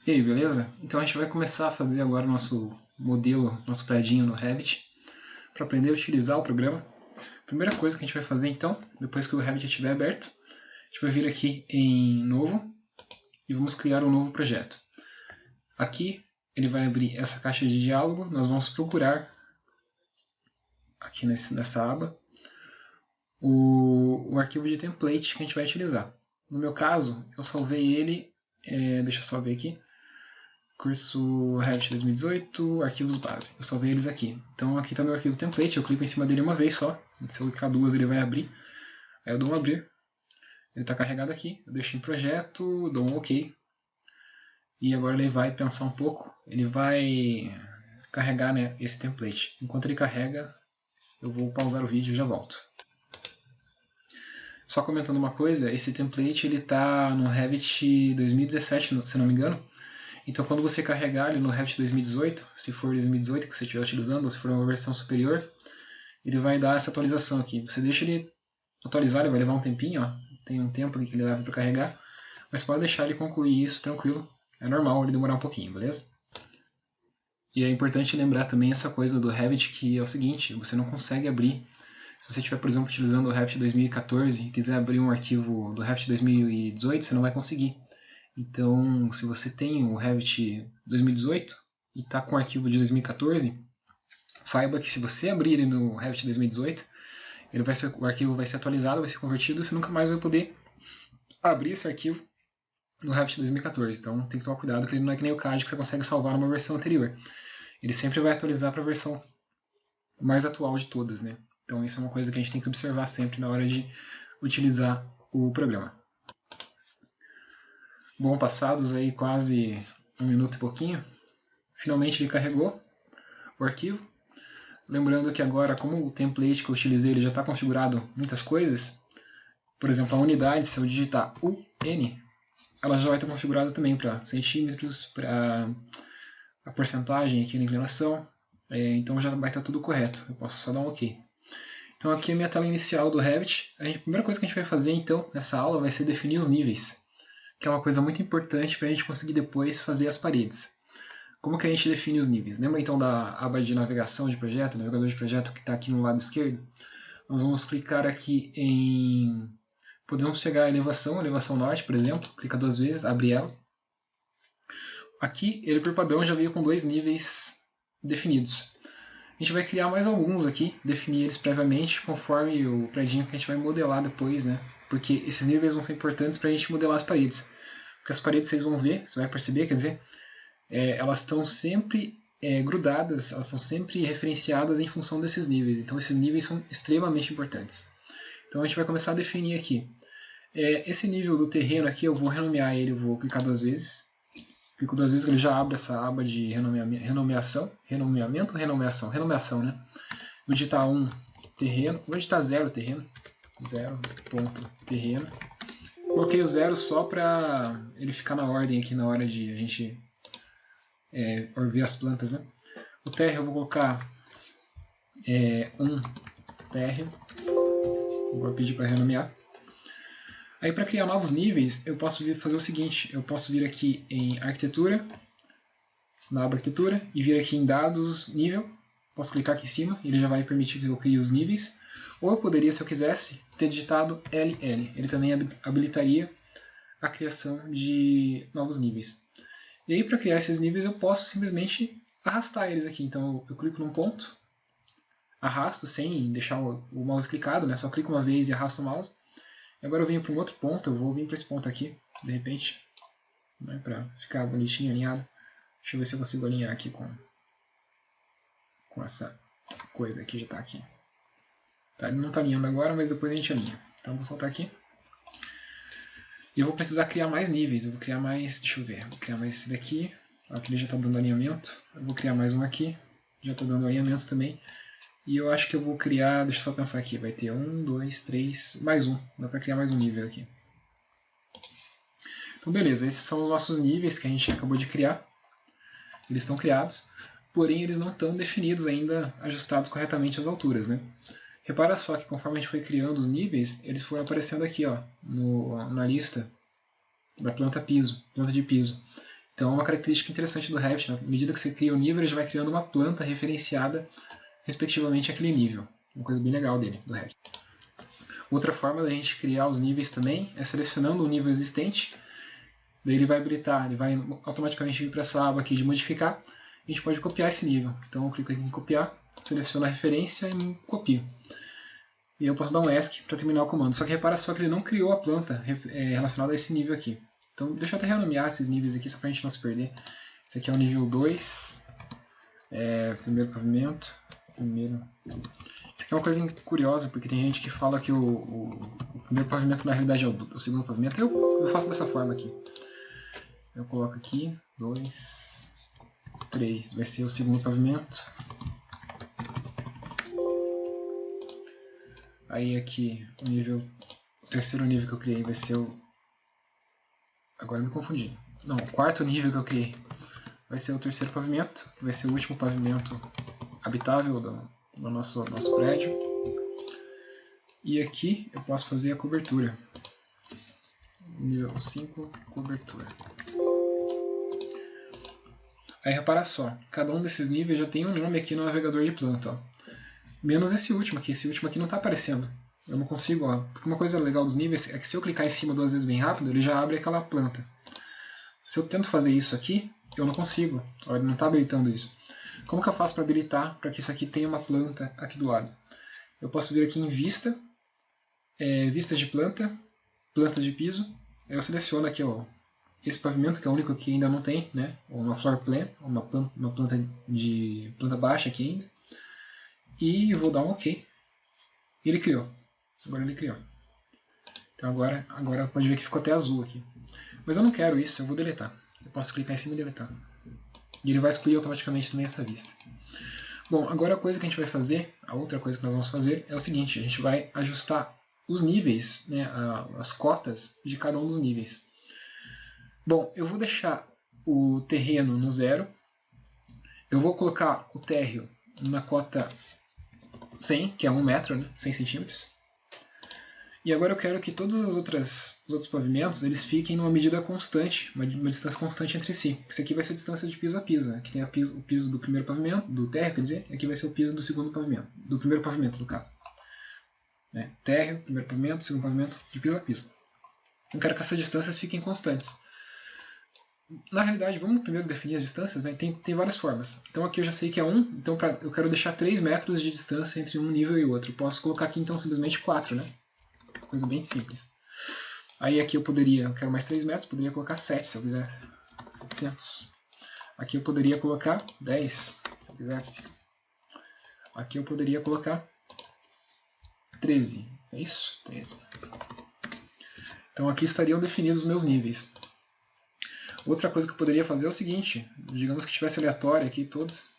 E aí, beleza? Então a gente vai começar a fazer agora o nosso modelo, nosso predinho no Revit, para aprender a utilizar o programa. Primeira coisa que a gente vai fazer então, depois que o Revit estiver aberto, a gente vai vir aqui em Novo e vamos criar um novo projeto. Aqui ele vai abrir essa caixa de diálogo, nós vamos procurar aqui nessa aba o arquivo de template que a gente vai utilizar. No meu caso, eu salvei ele, deixa eu só ver aqui, curso Revit 2018, arquivos base. Eu salvei eles aqui. Então aqui está meu arquivo template, eu clico em cima dele uma vez só. Se eu clicar duas ele vai abrir. Aí eu dou um abrir. Ele está carregado aqui. Eu deixo em projeto, dou um OK. E agora ele vai pensar um pouco. Ele vai carregar, né, esse template. Enquanto ele carrega, eu vou pausar o vídeo e já volto. Só comentando uma coisa, esse template ele está no Revit 2017, se não me engano. Então, quando você carregar ele no Revit 2018, se for 2018 que você estiver utilizando, ou se for uma versão superior, ele vai dar essa atualização aqui. Você deixa ele atualizar, ele vai levar um tempinho, ó. Tem um tempo aqui que ele leva para carregar, mas pode deixar ele concluir isso tranquilo. É normal ele demorar um pouquinho, beleza? E é importante lembrar também essa coisa do Revit, que é o seguinte, você não consegue abrir. Se você estiver, por exemplo, utilizando o Revit 2014 e quiser abrir um arquivo do Revit 2018, você não vai conseguir. Então, se você tem o Revit 2018 e está com o arquivo de 2014, saiba que se você abrir ele no Revit 2018, o arquivo vai ser atualizado, vai ser convertido e você nunca mais vai poder abrir esse arquivo no Revit 2014. Então, tem que tomar cuidado que ele não é que nem o CAD que você consegue salvar numa versão anterior. Ele sempre vai atualizar para a versão mais atual de todas, né? Então, isso é uma coisa que a gente tem que observar sempre na hora de utilizar o programa. Bom, passados aí quase 1 minuto e pouquinho, finalmente ele carregou o arquivo. Lembrando que agora, como o template que eu utilizei ele já está configurado muitas coisas, por exemplo, a unidade, se eu digitar UN, ela já vai estar configurada também para centímetros, para a porcentagem aqui na inclinação, então já vai estar tudo correto. Eu posso só dar um OK. Então aqui é a minha tela inicial do Revit. A primeira coisa que a gente vai fazer então nessa aula vai ser definir os níveis, que é uma coisa muito importante para a gente conseguir depois fazer as paredes. Como que a gente define os níveis? Lembra então da aba de navegação de projeto, navegador de projeto que está aqui no lado esquerdo? Nós vamos clicar aqui em... Podemos chegar à elevação norte, por exemplo, clica duas vezes, abre ela. Aqui, ele por padrão já veio com 2 níveis definidos. A gente vai criar mais alguns aqui, definir eles previamente, conforme o predinho que a gente vai modelar depois, né? Porque esses níveis vão ser importantes para a gente modelar as paredes. Porque as paredes vocês vão ver, você vai perceber, quer dizer, elas estão sempre grudadas, elas são sempre referenciadas em função desses níveis. Então esses níveis são extremamente importantes. Então a gente vai começar a definir aqui. Esse nível do terreno aqui, eu vou renomear ele, eu vou clicar 2 vezes. Clico 2 vezes que ele já abre essa aba de renomeação, né? Vou digitar 1 terreno, vou digitar 0 terreno, 0.terreno. Coloquei o 0 só para ele ficar na ordem aqui na hora de a gente ver as plantas, né? O térreo eu vou colocar 1 térreo, vou pedir para renomear. Aí para criar novos níveis, eu posso fazer o seguinte, eu posso vir aqui em arquitetura, na aba arquitetura, e vir aqui em dados, nível, posso clicar aqui em cima, ele já vai permitir que eu crie os níveis, ou eu poderia, se eu quisesse, ter digitado LL, ele também habilitaria a criação de novos níveis. E aí para criar esses níveis eu posso simplesmente arrastar eles aqui, então eu clico num ponto, arrasto sem deixar o mouse clicado, né? Só clico uma vez e arrasto o mouse. Agora eu venho para um outro ponto, eu vou vir para esse ponto aqui, de repente, né, para ficar bonitinho, alinhado. Deixa eu ver se eu consigo alinhar aqui com essa coisa que já está aqui. Tá, ele não está alinhando agora, mas depois a gente alinha. Então vou soltar aqui. E eu vou precisar criar mais níveis, eu vou criar mais, deixa eu ver, vou criar mais esse daqui. Aqui ele já está dando alinhamento, eu vou criar mais um aqui, já está dando alinhamento também. E eu acho que eu vou criar, deixa eu só pensar aqui, vai ter 1, 2, 3, mais um. Dá para criar mais um nível aqui. Então beleza, esses são os nossos níveis que a gente acabou de criar. Eles estão criados, porém eles não estão definidos ainda, ajustados corretamente às alturas, né? Repara só que conforme a gente foi criando os níveis, eles foram aparecendo aqui, ó, na lista da planta de piso. Então é uma característica interessante do Revit. Na medida que você cria o nível, ele já vai criando uma planta referenciada respectivamente àquele nível. Uma coisa bem legal dele, do Revit. Outra forma da gente criar os níveis também é selecionando o nível existente. Daí ele vai habilitar, ele vai automaticamente vir para essa aba aqui de modificar. A gente pode copiar esse nível. Então eu clico aqui em copiar, seleciono a referência e copio. E eu posso dar um ESC para terminar o comando. Só que repara só que ele não criou a planta relacionada a esse nível aqui. Então deixa eu até renomear esses níveis aqui só para a gente não se perder. Esse aqui é o nível 2, primeiro pavimento, Isso aqui é uma coisa curiosa, porque tem gente que fala que o primeiro pavimento na realidade é o segundo pavimento. Eu faço dessa forma aqui. Eu coloco aqui, 2, 3, vai ser o segundo pavimento. Aí aqui, o terceiro nível que eu criei vai ser o... Agora eu me confundi. Não, o quarto nível que eu criei vai ser o terceiro pavimento, que vai ser o último pavimento habitável do nosso prédio. E aqui eu posso fazer a cobertura. Nível 5, cobertura. Aí repara só, cada um desses níveis já tem um nome aqui no navegador de planta. Ó. Menos esse último aqui não está aparecendo. Eu não consigo, ó. Porque uma coisa legal dos níveis é que se eu clicar em cima 2 vezes bem rápido, ele já abre aquela planta. Se eu tento fazer isso aqui, eu não consigo. Ó, ele não está habilitando isso. Como que eu faço para habilitar para que isso aqui tenha uma planta aqui do lado? Eu posso vir aqui em vista, vistas de planta, plantas de piso. Aí eu seleciono aqui ó, esse pavimento, que é o único que ainda não tem, né? Uma floor plan, uma planta baixa aqui ainda. E vou dar um OK. E ele criou. Agora ele criou. Então agora pode ver que ficou até azul aqui. Mas eu não quero isso, eu vou deletar. Eu posso clicar em cima e deletar. E ele vai excluir automaticamente também essa vista. Bom, agora a coisa que a gente vai fazer, a outra coisa que nós vamos fazer é o seguinte, a gente vai ajustar os níveis, né, as cotas de cada um dos níveis. Bom, eu vou deixar o terreno no 0. Eu vou colocar o térreo na cota 100, que é 1 metro, né, 100 centímetros. E agora eu quero que todos os outros pavimentos eles fiquem numa medida constante, uma distância constante entre si. Isso aqui vai ser a distância de piso a piso, né? Aqui tem o piso do primeiro pavimento, do térreo, quer dizer, aqui vai ser o piso do segundo pavimento, do primeiro pavimento no caso. Né? Térreo, primeiro pavimento, segundo pavimento, de piso a piso. Eu quero que essas distâncias fiquem constantes. Na realidade, vamos primeiro definir as distâncias, né? Tem várias formas. Então aqui eu já sei que é 1, então eu quero deixar 3 metros de distância entre um nível e outro. Eu posso colocar aqui então simplesmente 4, né? Coisa bem simples. Aí aqui eu quero mais 3 metros, poderia colocar 7 se eu quisesse. 700. Aqui eu poderia colocar 10, se eu quisesse. Aqui eu poderia colocar 13. É isso? 13. Então aqui estariam definidos os meus níveis. Outra coisa que eu poderia fazer é o seguinte, digamos que tivesse aleatório aqui todos.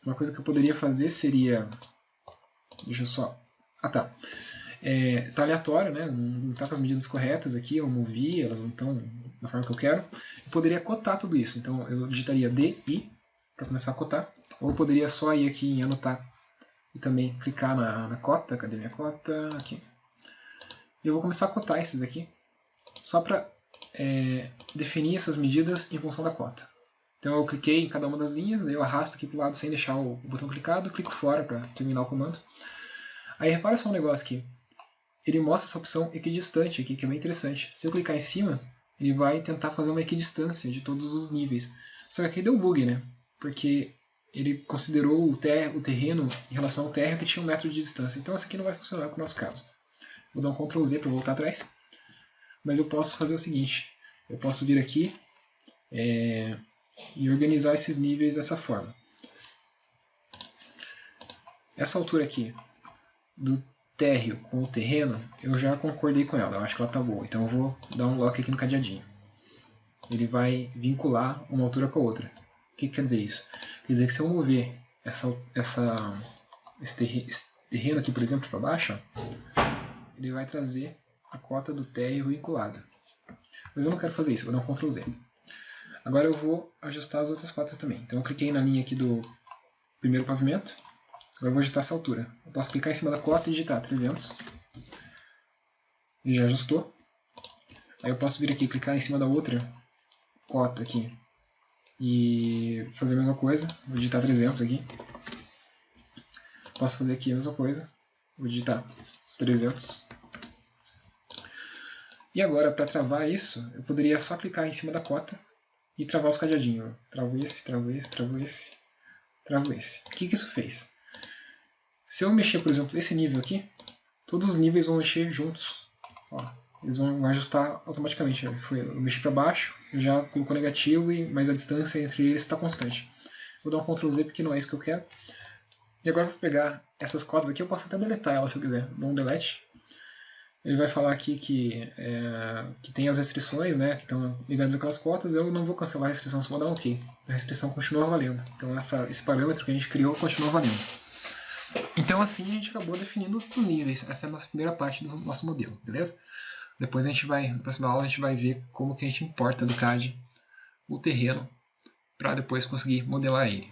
Uma coisa que eu poderia fazer seria... Deixa eu só... Ah, tá. Tá aleatório, né? Não está com as medidas corretas aqui, eu movi, elas não estão da forma que eu quero. Eu poderia cotar tudo isso, então eu digitaria DI para começar a cotar, ou eu poderia só ir aqui em anotar e também clicar na cota, cadê minha cota? Aqui. E eu vou começar a cotar esses aqui, só para definir essas medidas em função da cota. Então eu cliquei em cada uma das linhas, daí eu arrasto aqui para o lado sem deixar o botão clicado, clico fora para terminar o comando. Aí repara só um negócio aqui, ele mostra essa opção equidistante aqui, que é bem interessante. Se eu clicar em cima, ele vai tentar fazer uma equidistância de todos os níveis. Só que aqui deu bug, né? Porque ele considerou o terreno em relação ao térreo que tinha 1 metro de distância. Então essa aqui não vai funcionar com o nosso caso. Vou dar um Ctrl Z para voltar atrás. Mas eu posso fazer o seguinte, eu posso vir aqui e organizar esses níveis dessa forma. Essa altura aqui do térreo com o terreno, eu já concordei com ela, eu acho que ela está boa. Então eu vou dar um lock aqui no cadeadinho. Ele vai vincular uma altura com a outra. O que quer dizer isso? Quer dizer que se eu mover esse terreno aqui, por exemplo, para baixo, ó, ele vai trazer a cota do térreo vinculada. Mas eu não quero fazer isso, vou dar um Ctrl Z. Agora eu vou ajustar as outras cotas também. Então eu cliquei na linha aqui do primeiro pavimento. Agora eu vou digitar essa altura. Eu posso clicar em cima da cota e digitar 300. Ele já ajustou. Aí eu posso vir aqui e clicar em cima da outra cota aqui e fazer a mesma coisa, vou digitar 300 aqui. Posso fazer aqui a mesma coisa, vou digitar 300. E agora, para travar isso, eu poderia só clicar em cima da cota e travar os cadeadinhos. Travo esse, travo esse, travo esse, travo esse. O que isso fez? Se eu mexer, por exemplo, esse nível aqui, todos os níveis vão mexer juntos. Ó, eles vão ajustar automaticamente. Eu mexi para baixo, já colocou negativo, mas a distância entre eles está constante. Vou dar um Ctrl Z porque não é isso que eu quero. E agora eu vou pegar essas cotas aqui, eu posso até deletar elas se eu quiser. Dou um delete. Ele vai falar aqui que tem as restrições, né, que estão ligadas àquelas cotas. Eu não vou cancelar a restrição, só vou dar um OK. A restrição continua valendo. Então esse parâmetro que a gente criou continua valendo. Então assim a gente acabou definindo os níveis. Essa é a nossa primeira parte do nosso modelo, beleza? Depois na próxima aula a gente vai ver como que a gente importa do CAD o terreno para depois conseguir modelar ele.